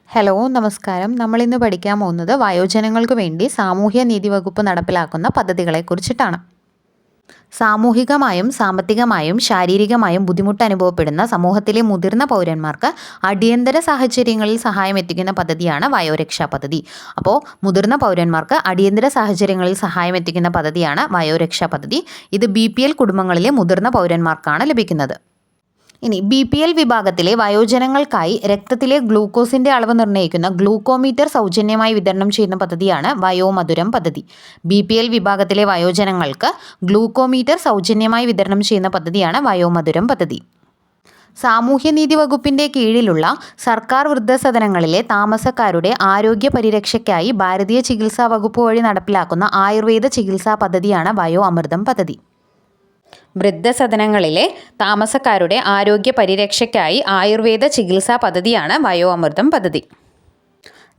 Hello നമസ്കാരം. നമ്മളിന്ന് പഠിക്കാൻ പോകുന്നത് വയോജനങ്ങൾക്ക് വേണ്ടി സാമൂഹ്യനീതി വകുപ്പ് നടപ്പിലാക്കുന്ന പദ്ധതികളെക്കുറിച്ചിട്ടാണ്. സാമൂഹികമായും സാമ്പത്തികമായും ശാരീരികമായും ബുദ്ധിമുട്ട് അനുഭവപ്പെടുന്ന സമൂഹത്തിലെ മുതിർന്ന പൗരന്മാർക്ക് അടിയന്തര സാഹചര്യങ്ങളിൽ സഹായം എത്തിക്കുന്ന പദ്ധതിയാണ് വയോരക്ഷാ പദ്ധതി. അപ്പോൾ മുതിർന്ന പൗരന്മാർക്ക് അടിയന്തര സാഹചര്യങ്ങളിൽ സഹായം എത്തിക്കുന്ന പദ്ധതിയാണ് വയോരക്ഷാ പദ്ധതി. ഇത് BPL കുടുംബങ്ങളിലെ മുതിർന്ന പൗരന്മാർക്കാണ് ലഭിക്കുന്നത്. ഇനി BPL വിഭാഗത്തിലെ വയോജനങ്ങൾക്കായി രക്തത്തിലെ ഗ്ലൂക്കോസിന്റെ അളവ് നിർണ്ണയിക്കുന്ന ഗ്ലൂക്കോമീറ്റർ സൗജന്യമായി വിതരണം ചെയ്യുന്ന പദ്ധതിയാണ് വയോമധുരം പദ്ധതി. BPL വിഭാഗത്തിലെ വയോജനങ്ങൾക്ക് ഗ്ലൂക്കോമീറ്റർ സൗജന്യമായി വിതരണം ചെയ്യുന്ന പദ്ധതിയാണ് വയോമധുരം പദ്ധതി. സാമൂഹ്യനീതി വകുപ്പിന്റെ കീഴിലുള്ള സർക്കാർ വൃദ്ധസദനങ്ങളിലെ താമസക്കാരുടെ ആരോഗ്യ പരിരക്ഷയ്ക്കായി ഭാരതീയ ചികിത്സാ വകുപ്പ് വഴി നടപ്പിലാക്കുന്ന ആയുർവേദ ചികിത്സാ പദ്ധതിയാണ് വയോ അമൃതം പദ്ധതി. വൃദ്ധസദനങ്ങളിലെ താമസക്കാരുടെ ആരോഗ്യ പരിരക്ഷയ്ക്കായി ആയുർവേദ ചികിത്സാ പദ്ധതിയാണ് വയോ അമൃതം പദ്ധതി.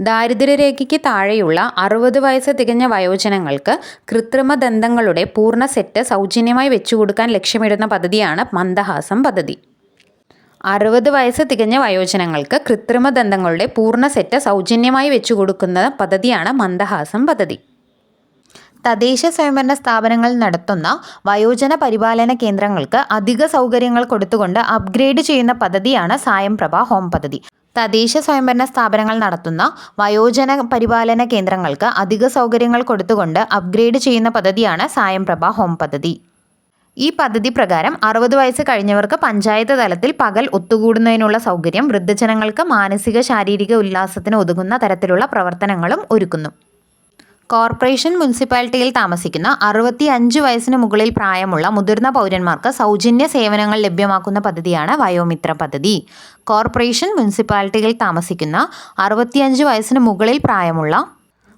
ദാരിദ്ര്യരേഖയ്ക്ക് താഴെയുള്ള 60 വയസ്സ് തികഞ്ഞ വയോജനങ്ങൾക്ക് കൃത്രിമ ദന്തങ്ങളുടെ പൂർണ്ണ സെറ്റ് സൗജന്യമായി വെച്ചുകൊടുക്കാൻ ലക്ഷ്യമിടുന്ന പദ്ധതിയാണ് മന്ദഹാസം പദ്ധതി. 60 വയസ്സ് തികഞ്ഞ വയോജനങ്ങൾക്ക് കൃത്രിമ ദന്തങ്ങളുടെ പൂർണ്ണ സെറ്റ് സൗജന്യമായി വെച്ചുകൊടുക്കുന്ന പദ്ധതിയാണ് മന്ദഹാസം പദ്ധതി. തദ്ദേശ സ്വയംഭരണ സ്ഥാപനങ്ങൾ നടത്തുന്ന വയോജന പരിപാലന കേന്ദ്രങ്ങൾക്ക് അധിക സൗകര്യങ്ങൾ കൊടുത്തുകൊണ്ട് അപ്ഗ്രേഡ് ചെയ്യുന്ന പദ്ധതിയാണ് സായം പ്രഭ ഹോം പദ്ധതി. തദ്ദേശ സ്വയംഭരണ സ്ഥാപനങ്ങൾ നടത്തുന്ന വയോജന പരിപാലന കേന്ദ്രങ്ങൾക്ക് അധിക സൗകര്യങ്ങൾ കൊടുത്തുകൊണ്ട് അപ്ഗ്രേഡ് ചെയ്യുന്ന പദ്ധതിയാണ് സായം പ്രഭ ഹോം പദ്ധതി. ഈ പദ്ധതി പ്രകാരം 60 വയസ്സ് കഴിഞ്ഞവർക്ക് പഞ്ചായത്ത് തലത്തിൽ പകൽ ഒത്തുകൂടുന്നതിനുള്ള സൗകര്യം, വൃദ്ധജനങ്ങൾക്ക് മാനസിക ശാരീരിക ഉല്ലാസത്തിന് ഒതുങ്ങുന്ന തരത്തിലുള്ള പ്രവർത്തനങ്ങളും ഒരുക്കുന്നു. കോർപ്പറേഷൻ മുനിസിപ്പാലിറ്റിയിൽ താമസിക്കുന്ന 65 വയസ്സിന് മുകളിൽ പ്രായമുള്ള മുതിർന്ന പൗരന്മാർക്ക് സൗജന്യ സേവനങ്ങൾ ലഭ്യമാക്കുന്ന പദ്ധതിയാണ് വയോമിത്ര പദ്ധതി. കോർപ്പറേഷൻ മുനിസിപ്പാലിറ്റിയിൽ താമസിക്കുന്ന 65 വയസ്സിന് മുകളിൽ പ്രായമുള്ള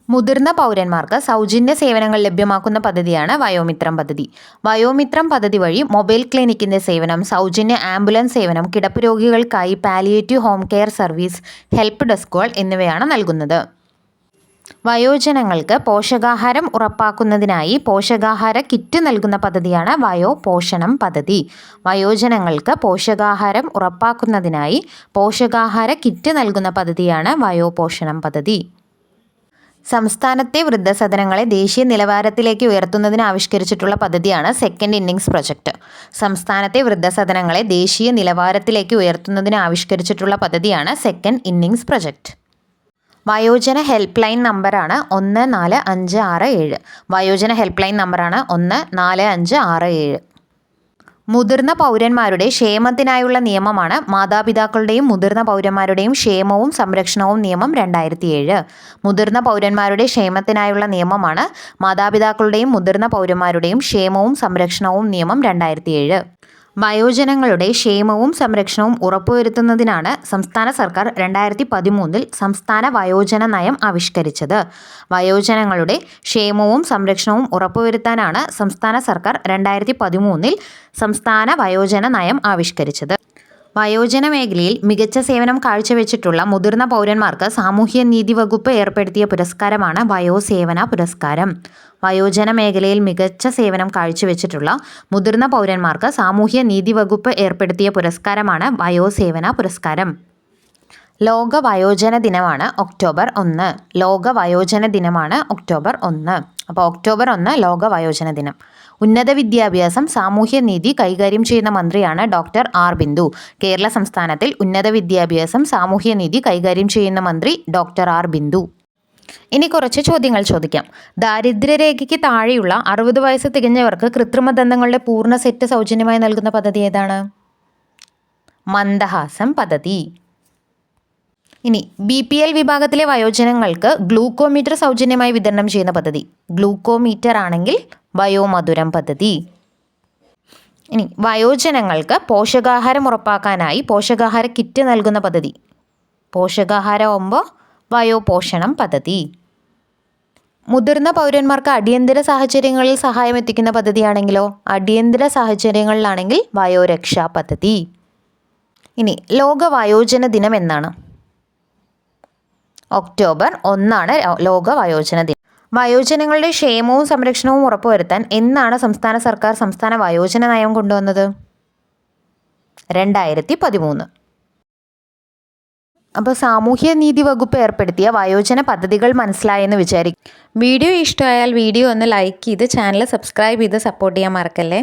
മുതിർന്ന പൗരന്മാർക്ക് സൗജന്യ സേവനങ്ങൾ ലഭ്യമാക്കുന്ന പദ്ധതിയാണ് വയോമിത്രം പദ്ധതി. വയോമിത്രം പദ്ധതി വഴി മൊബൈൽ ക്ലിനിക്കിൻ്റെ സേവനം, സൗജന്യ ആംബുലൻസ് സേവനം, കിടപ്പ് രോഗികൾക്കായി palliative home care service, help ഡെസ്കുകൾ എന്നിവയാണ് നൽകുന്നത്. വയോജനങ്ങൾക്ക് പോഷകാഹാരം ഉറപ്പാക്കുന്നതിനായി പോഷകാഹാര കിറ്റ് നൽകുന്ന പദ്ധതിയാണ് വയോ പോഷണം പദ്ധതി. വയോജനങ്ങൾക്ക് പോഷകാഹാരം ഉറപ്പാക്കുന്നതിനായി പോഷകാഹാര കിറ്റ് നൽകുന്ന പദ്ധതിയാണ് വയോ പോഷണം പദ്ധതി. സംസ്ഥാനത്തെ വൃദ്ധസദനങ്ങളെ ദേശീയ നിലവാരത്തിലേക്ക് ഉയർത്തുന്നതിന് ആവിഷ്കരിച്ചിട്ടുള്ള പദ്ധതിയാണ് സെക്കൻഡ് ഇന്നിംഗ്സ് പ്രൊജക്റ്റ്. സംസ്ഥാനത്തെ വൃദ്ധസദനങ്ങളെ ദേശീയ നിലവാരത്തിലേക്ക് ഉയർത്തുന്നതിന് ആവിഷ്കരിച്ചിട്ടുള്ള പദ്ധതിയാണ് സെക്കൻഡ് ഇന്നിംഗ്സ് പ്രൊജക്റ്റ്. വയോജന ഹെൽപ്പ് ലൈൻ നമ്പറാണ് 14567. വയോജന ഹെൽപ്പ് ലൈൻ നമ്പറാണ് 14567. മുതിർന്ന പൗരന്മാരുടെ ക്ഷേമത്തിനായുള്ള നിയമമാണ് മാതാപിതാക്കളുടെയും മുതിർന്ന പൗരന്മാരുടെയും ക്ഷേമവും സംരക്ഷണവും നിയമം 2007. മുതിർന്ന പൗരന്മാരുടെ ക്ഷേമത്തിനായുള്ള നിയമമാണ് മാതാപിതാക്കളുടെയും മുതിർന്ന പൗരന്മാരുടെയും ക്ഷേമവും സംരക്ഷണവും നിയമം 2007. വയോജനങ്ങളുടെ ക്ഷേമവും സംരക്ഷണവും ഉറപ്പുവരുത്തുന്നതിനാണ് സംസ്ഥാന സർക്കാർ 2013 സംസ്ഥാന വയോജന നയം ആവിഷ്കരിച്ചത്. വയോജനങ്ങളുടെ ക്ഷേമവും സംരക്ഷണവും ഉറപ്പുവരുത്താനാണ് സംസ്ഥാന സർക്കാർ 2013 സംസ്ഥാന വയോജന നയം ആവിഷ്കരിച്ചത്. വയോജന മേഖലയിൽ മികച്ച സേവനം കാഴ്ചവെച്ചിട്ടുള്ള മുതിർന്ന പൗരന്മാർക്ക് സാമൂഹ്യനീതി വകുപ്പ് ഏർപ്പെടുത്തിയ പുരസ്കാരമാണ് വയോസേവന പുരസ്കാരം. വയോജന മേഖലയിൽ മികച്ച സേവനം കാഴ്ചവെച്ചിട്ടുള്ള മുതിർന്ന പൗരന്മാർക്ക് സാമൂഹ്യനീതി വകുപ്പ് ഏർപ്പെടുത്തിയ പുരസ്കാരമാണ് വയോസേവന പുരസ്കാരം. ലോക വയോജന ദിനമാണ് ഒക്ടോബർ 1. ലോക വയോജന ദിനമാണ് ഒക്ടോബർ 1. അപ്പോൾ ഒക്ടോബർ 1 ലോക വയോജന ദിനം. ഉന്നത വിദ്യാഭ്യാസം സാമൂഹ്യനീതി കൈകാര്യം ചെയ്യുന്ന മന്ത്രിയാണ് ഡോക്ടർ ആർ ബിന്ദു. കേരള സംസ്ഥാനത്തിൽ ഉന്നത വിദ്യാഭ്യാസം സാമൂഹ്യനീതി കൈകാര്യം ചെയ്യുന്ന മന്ത്രി ഡോക്ടർ ആർ ബിന്ദു. ഇനി കുറച്ച് ചോദ്യങ്ങൾ ചോദിക്കാം. ദാരിദ്ര്യരേഖയ്ക്ക് താഴെയുള്ള 60 വയസ്സ് തികഞ്ഞവർക്ക് കൃത്രിമ ദന്തങ്ങളുടെ പൂർണ്ണ സെറ്റ് സൗജന്യമായി നൽകുന്ന പദ്ധതി ഏതാണ്? മന്ദഹാസം പദ്ധതി. ഇനി BPL വിഭാഗത്തിലെ വയോജനങ്ങൾക്ക് ഗ്ലൂക്കോമീറ്റർ സൗജന്യമായി വിതരണം ചെയ്യുന്ന പദ്ധതി. ഗ്ലൂക്കോമീറ്റർ ആണെങ്കിൽ വയോമധുരം പദ്ധതി. ഇനി വയോജനങ്ങൾക്ക് പോഷകാഹാരം ഉറപ്പാക്കാനായി പോഷകാഹാര കിറ്റ് നൽകുന്ന പദ്ധതി. പോഷകാഹാരമാകുമ്പോൾ വയോപോഷണം പദ്ധതി. മുതിർന്ന പൗരന്മാർക്ക് അടിയന്തര സാഹചര്യങ്ങളിൽ സഹായം എത്തിക്കുന്ന പദ്ധതിയാണെങ്കിലോ അടിയന്തര സാഹചര്യങ്ങളിലാണെങ്കിൽ വയോരക്ഷാ പദ്ധതി. ഇനി ലോക വയോജന ദിനം എന്നാണ്? ഒക്ടോബർ 1 ലോക വയോജന ദിനം. വയോജനങ്ങളുടെ ക്ഷേമവും സംരക്ഷണവും ഉറപ്പുവരുത്താൻ എന്നാണ് സംസ്ഥാന സർക്കാർ സംസ്ഥാന വയോജന നയം കൊണ്ടുവന്നത്? 2013. അപ്പോൾ സാമൂഹ്യനീതി വകുപ്പ് ഏർപ്പെടുത്തിയ വയോജന പദ്ധതികൾ മനസ്സിലായെന്ന് വിചാരിക്കും. വീഡിയോ ഇഷ്ടമായാൽ വീഡിയോ ഒന്ന് ലൈക്ക് ചെയ്ത് ചാനൽ സബ്സ്ക്രൈബ് ചെയ്ത് സപ്പോർട്ട് ചെയ്യാൻ മറക്കല്ലേ.